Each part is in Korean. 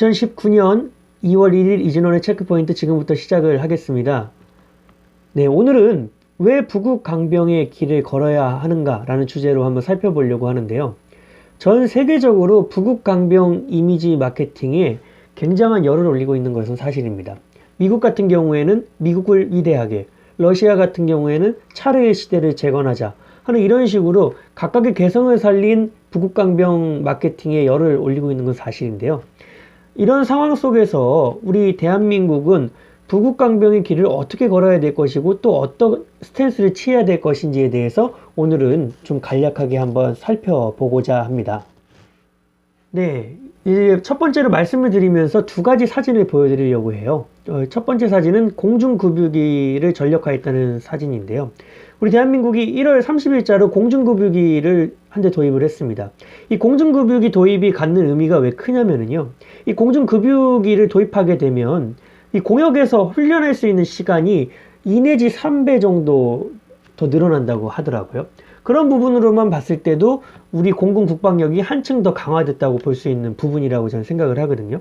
2019년 2월 1일 이진원의 체크포인트 지금부터 시작을 하겠습니다. 네, 오늘은 왜 부국 강병의 길을 걸어야 하는가 라는 주제로 한번 살펴보려고 하는데요. 전 세계적으로 부국 강병 이미지 마케팅에 굉장한 열을 올리고 있는 것은 사실입니다. 미국 같은 경우에는 미국을 위대하게, 러시아 같은 경우에는 차르의 시대를 재건하자 하는 이런 식으로 각각의 개성을 살린 부국 강병 마케팅에 열을 올리고 있는 건 사실인데요. 이런 상황 속에서 우리 대한민국은 부국 강병의 길을 어떻게 걸어야 될 것이고 또 어떤 스탠스를 취해야 될 것인지에 대해서 오늘은 좀 간략하게 한번 살펴보고자 합니다. 네, 이제 첫 번째로 말씀을 드리면서 두 가지 사진을 보여드리려고 해요. 첫 번째 사진은 공중급유기를 전력화했다는 사진인데요. 우리 대한민국이 1월 30일자로 공중급유기를 한 대 도입을 했습니다. 이 공중급유기 도입이 갖는 의미가 왜 크냐면요. 이 공중급유기를 도입하게 되면 이 공역에서 훈련할 수 있는 시간이 2 내지 3배 정도 더 늘어난다고 하더라고요. 그런 부분으로만 봤을 때도 우리 공군 국방력이 한층 더 강화됐다고 볼 수 있는 부분이라고 저는 생각을 하거든요.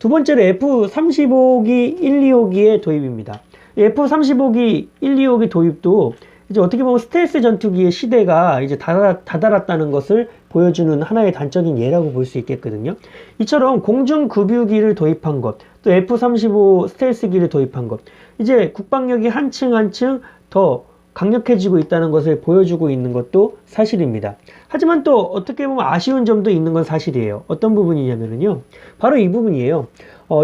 두 번째로 F-35기 125기의 도입입니다. F-35기 125기 도입도 이제 어떻게 보면 스텔스 전투기의 시대가 이제 다다랐다는 것을 보여주는 하나의 단적인 예라고 볼 수 있겠거든요. 이처럼 공중급유기를 도입한 것, 또 F-35 스텔스기를 도입한 것, 이제 국방력이 한층 더 강력해지고 있다는 것을 보여주고 있는 것도 사실입니다. 하지만 또 어떻게 보면 아쉬운 점도 있는 건 사실이에요. 어떤 부분이냐면요. 바로 이 부분이에요.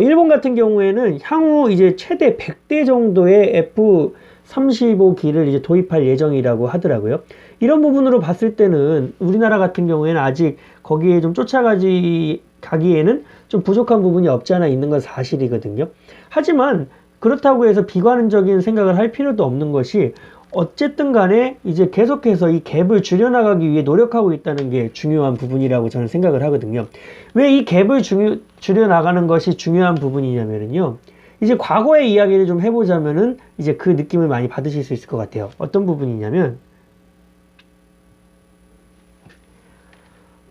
일본 같은 경우에는 향후 이제 최대 100대 정도의 F-35기를 이제 도입할 예정이라고 하더라고요. 이런 부분으로 봤을 때는 우리나라 같은 경우에는 아직 거기에 좀 가기에는 좀 부족한 부분이 없지 않아 있는 건 사실이거든요. 하지만 그렇다고 해서 비관적인 생각을 할 필요도 없는 것이 어쨌든 간에 이제 계속해서 이 갭을 줄여나가기 위해 노력하고 있다는 게 중요한 부분이라고 저는 생각을 하거든요. 왜 이 갭을 줄여나가는 것이 중요한 부분이냐면요. 이제 과거의 이야기를 좀 해보자면은 이제 그 느낌을 많이 받으실 수 있을 것 같아요. 어떤 부분이냐면,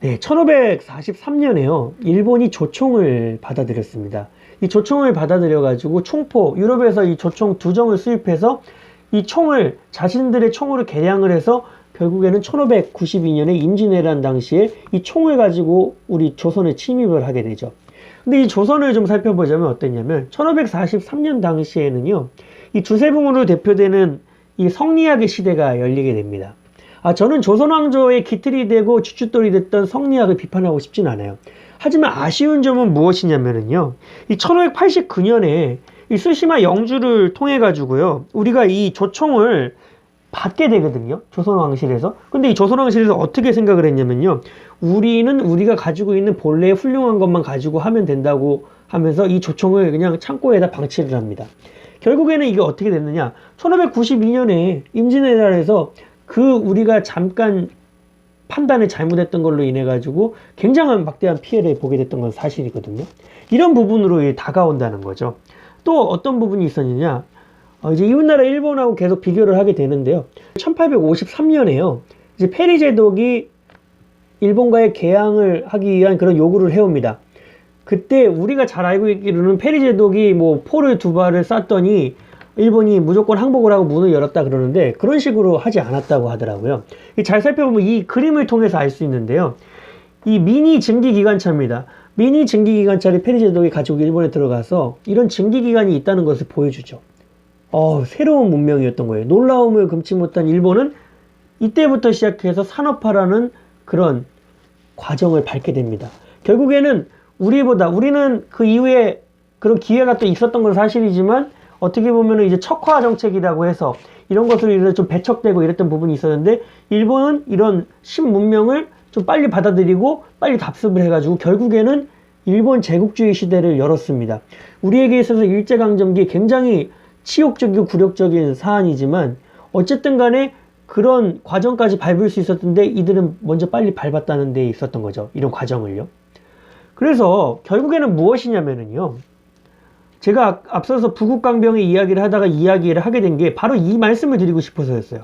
네, 1543년에요. 일본이 조총을 받아들였습니다. 이 조총을 받아들여가지고 총포, 유럽에서 이 조총 2정을 수입해서 이 총을 자신들의 총으로 개량을 해서 결국에는 1592년에 임진왜란 당시에 이 총을 가지고 우리 조선에 침입을 하게 되죠. 근데 이 조선을 좀 살펴보자면 어땠냐면 1543년 당시에는요. 이 주세붕으로 대표되는 이 성리학의 시대가 열리게 됩니다. 저는 조선왕조의 기틀이 되고 주춧돌이 됐던 성리학을 비판하고 싶진 않아요. 하지만 아쉬운 점은 무엇이냐면요. 이 1589년에 이 쓰시마 영주를 통해 가지고요. 우리가 이 조총을 받게 되거든요. 조선왕실에서. 근데 이 조선왕실에서 어떻게 생각을 했냐면요. 우리는 우리가 가지고 있는 본래의 훌륭한 것만 가지고 하면 된다고 하면서 이 조총을 그냥 창고에다 방치를 합니다. 결국에는 이게 어떻게 됐느냐. 1592년에 임진왜란에서 우리가 잠깐 판단을 잘못했던 걸로 인해 가지고 굉장한 막대한 피해를 보게 됐던 건 사실이거든요. 이런 부분으로 다가온다는 거죠. 또 어떤 부분이 있었느냐. 이제 이웃나라 일본하고 계속 비교를 하게 되는데요. 1853년에요. 이제 페리 제독이 일본과의 개항을 하기 위한 그런 요구를 해옵니다. 그때 우리가 잘 알고 있기로는 페리 제독이 뭐 포를 2발을 쐈더니 일본이 무조건 항복을 하고 문을 열었다 그러는데 그런 식으로 하지 않았다고 하더라고요. 잘 살펴보면 이 그림을 통해서 알 수 있는데요. 이 미니 증기기관차입니다. 미니 증기기관차를 페리 제독이 가지고 일본에 들어가서 이런 증기기관이 있다는 것을 보여주죠. 새로운 문명이었던 거예요. 놀라움을 금치 못한 일본은 이때부터 시작해서 산업화라는 그런 과정을 밟게 됩니다. 결국에는 우리는 그 이후에 그런 기회가 또 있었던 건 사실이지만 어떻게 보면 이제 척화 정책이라고 해서 이런 것으로 인해서 좀 배척되고 이랬던 부분이 있었는데 일본은 이런 신문명을 좀 빨리 받아들이고 빨리 답습을 해가지고 결국에는 일본 제국주의 시대를 열었습니다. 우리에게 있어서 일제강점기 굉장히 치욕적이고 굴욕적인 사안이지만 어쨌든 간에 그런 과정까지 밟을 수 있었는데 이들은 먼저 빨리 밟았다는 데 있었던 거죠. 이런 과정을요. 그래서 결국에는 무엇이냐면요. 제가 앞서서 부국강병의 이야기를 하다가 이야기를 하게 된 게 바로 이 말씀을 드리고 싶어서였어요.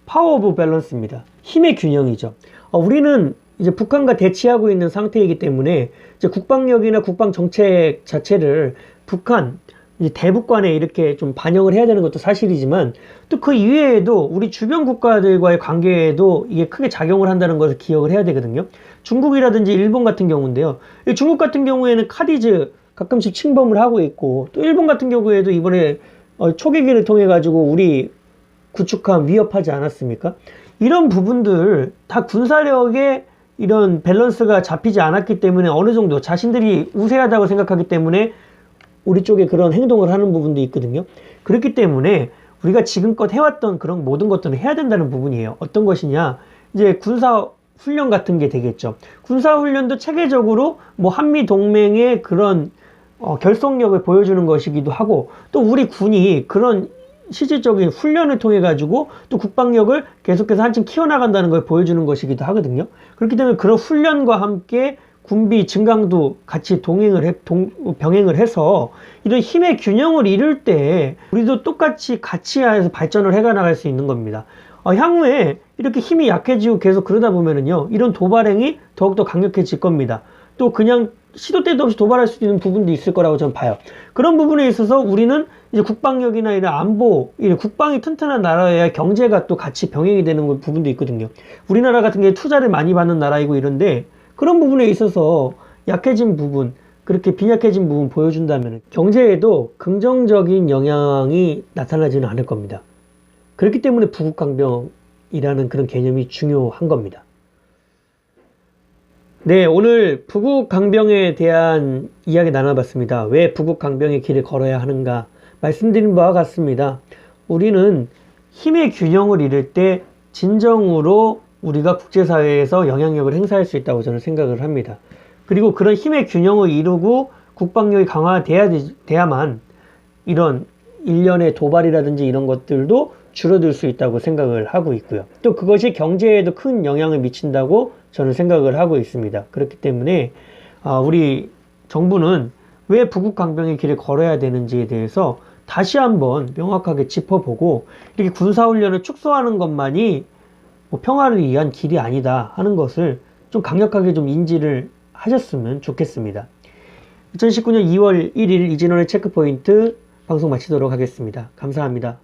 파워 오브 밸런스입니다. 힘의 균형이죠. 우리는 이제 북한과 대치하고 있는 상태이기 때문에 이제 국방력이나 국방 정책 자체를 북한 이제 대북관에 이렇게 좀 반영을 해야 되는 것도 사실이지만 또 그 이외에도 우리 주변 국가들과의 관계에도 이게 크게 작용을 한다는 것을 기억을 해야 되거든요. 중국이라든지 일본 같은 경우인데요. 중국 같은 경우에는 카디즈 가끔씩 침범을 하고 있고 또 일본 같은 경우에도 이번에 초계기를 통해 가지고 우리 구축함 위협하지 않았습니까? 이런 부분들 다 군사력의 이런 밸런스가 잡히지 않았기 때문에 어느 정도 자신들이 우세하다고 생각하기 때문에 우리 쪽에 그런 행동을 하는 부분도 있거든요. 그렇기 때문에 우리가 지금껏 해왔던 그런 모든 것들은 해야 된다는 부분이에요. 어떤 것이냐? 이제 군사 훈련 같은 게 되겠죠. 군사 훈련도 체계적으로 뭐 한미 동맹의 그런 결속력을 보여주는 것이기도 하고 또 우리 군이 그런 실질적인 훈련을 통해 가지고 또 국방력을 계속해서 한층 키워나간다는 걸 보여주는 것이기도 하거든요. 그렇기 때문에 그런 훈련과 함께 군비 증강도 같이 병행을 해서 이런 힘의 균형을 이룰 때 우리도 똑같이 같이 해서 발전을 해가 나갈 수 있는 겁니다. 향후에 이렇게 힘이 약해지고 계속 그러다 보면은요, 이런 도발행위 더욱더 강력해질 겁니다. 또 그냥 시도 때도 없이 도발할 수 있는 부분도 있을 거라고 저는 봐요. 그런 부분에 있어서 우리는 이제 국방력이나 이런 안보, 이런 국방이 튼튼한 나라여야 경제가 또 같이 병행이 되는 부분도 있거든요. 우리나라 같은 게 투자를 많이 받는 나라이고 이런데 그런 부분에 있어서 약해진 부분, 그렇게 빈약해진 부분 보여준다면 경제에도 긍정적인 영향이 나타나지는 않을 겁니다. 그렇기 때문에 부국강병이라는 그런 개념이 중요한 겁니다. 네, 오늘 부국강병에 대한 이야기 나눠봤습니다. 왜 부국강병의 길을 걸어야 하는가 말씀드린 바와 같습니다. 우리는 힘의 균형을 이룰 때 진정으로 우리가 국제사회에서 영향력을 행사할 수 있다고 저는 생각을 합니다. 그리고 그런 힘의 균형을 이루고 국방력이 강화돼야만 이런 일련의 도발이라든지 이런 것들도 줄어들 수 있다고 생각을 하고 있고요. 또 그것이 경제에도 큰 영향을 미친다고 저는 생각을 하고 있습니다. 그렇기 때문에 우리 정부는 왜 부국강병의 길을 걸어야 되는지에 대해서 다시 한번 명확하게 짚어보고 이렇게 군사훈련을 축소하는 것만이 평화를 위한 길이 아니다 하는 것을 좀 강력하게 좀 인지를 하셨으면 좋겠습니다. 2019년 2월 1일 이진원의 체크포인트 방송 마치도록 하겠습니다. 감사합니다.